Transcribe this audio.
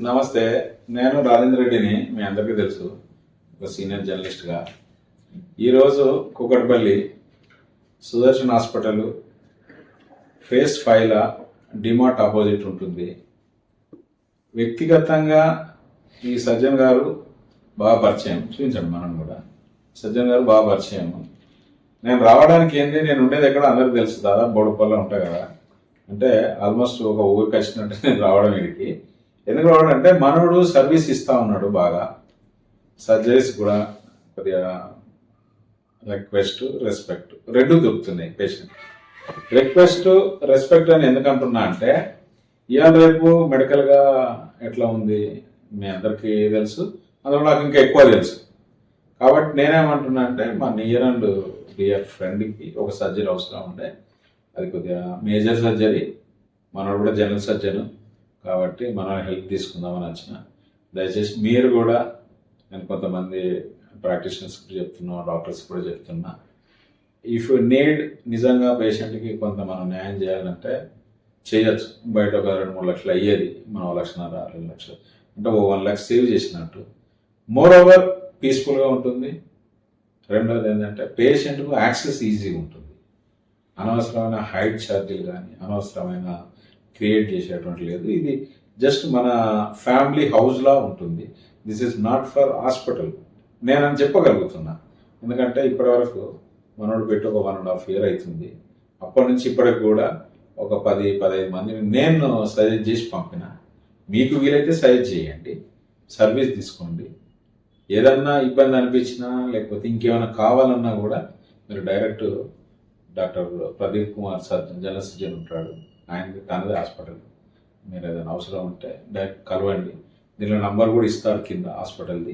నమస్తే. నేను రాజేంద్ర రెడ్డిని. మీ అందరికీ తెలుసు, ఒక సీనియర్ జర్నలిస్ట్గా. ఈరోజు Kukatpally Sudarshan hospital face 5 DMart opposite ఉంటుంది. వ్యక్తిగతంగా ఈ సజ్జన్ గారు బాగా పరిచయం. చూపించండి, మనం కూడా సజ్జన్ గారు బాగా పరిచయం. నేను రావడానికి నేను ఉండేది ఎక్కడ అందరికి తెలుసు, దాదాపు బోడుపల్లి ఉంటాయి కదా, అంటే ఆల్మోస్ట్ ఒక ఊరికి వచ్చినట్టు నేను రావడం వీడికి. ఎందుకు రావడం అంటే మనోడు సర్వీస్ ఇస్తా ఉన్నాడు బాగా, సర్జరీస్ కూడా కొద్దిగా రిక్వెస్ట్ రెస్పెక్ట్ రెండు దొరుకుతున్నాయి పేషెంట్. రిక్వెస్ట్ రెస్పెక్ట్ అని ఎందుకు అంటున్నా అంటే, ఇవాళ రేపు మెడికల్గా ఎట్లా ఉంది మీ అందరికీ తెలుసు, అందులో నాకు ఇంకా ఎక్కువ తెలుసు. కాబట్టి నేనేమంటున్నా అంటే, మా నియర్ అండ్ డియర్ ఫ్రెండ్కి ఒక సర్జరీ అవసరం ఉండే, అది కొద్దిగా మేజర్ సర్జరీ. మనోడు కూడా జనరల్ సర్జన్ కాబట్టి మనం హెల్ప్ తీసుకుందామని వచ్చిన. దయచేసి మీరు కూడా, నేను కొంతమంది ప్రాక్టీషనర్స్ కూడా చెప్తున్నా, డాక్టర్స్ కూడా చెప్తున్నా, ఇఫ్ యూ నీడ్ నిజంగా పేషెంట్కి కొంత మనం న్యాయం చేయాలంటే చేయొచ్చు. బయట ఒక 2-3 లక్షలు అయ్యేది, మనం 1,50,000 2 లక్షలు అంటే ఓ 1 లక్ష సేవ్ చేసినట్టు. మోర్ ఓవర్ పీస్ఫుల్గా ఉంటుంది. రెండోది ఏంటంటే పేషెంట్కు యాక్సెస్ ఈజీగా ఉంటుంది. అనవసరమైన హైట్ ఛార్జీలు కానీ అనవసరమైన క్రియేట్ చేసేటువంటి లేదు. ఇది జస్ట్ మన ఫ్యామిలీ హౌస్లా ఉంటుంది. This is not for hospital నేనని చెప్పగలుగుతున్నా. ఎందుకంటే ఇప్పటివరకు మనోడు పెట్టి ఒక 1.5 year అవుతుంది. అప్పటి నుంచి ఇప్పటికి కూడా ఒక 10-15 మందిని నేను సజెస్ట్ చేసి పంపిన. మీకు వీలైతే సజెస్ట్ చేయండి, సర్వీస్ తీసుకోండి. ఏదన్నా ఇబ్బంది అనిపించినా లేకపోతే ఇంకేమైనా కావాలన్నా కూడా మీరు direct doctor Pradeep Kumar surgeon, general surgeon ఉంటాడు, ఆయనది తనది హాస్పిటల్. మీరు ఏదైనా అవసరం ఉంటే డైరెక్ట్ కలవండి. దీనిలో నంబర్ కూడా ఇస్తారు కింద హాస్పిటల్ది.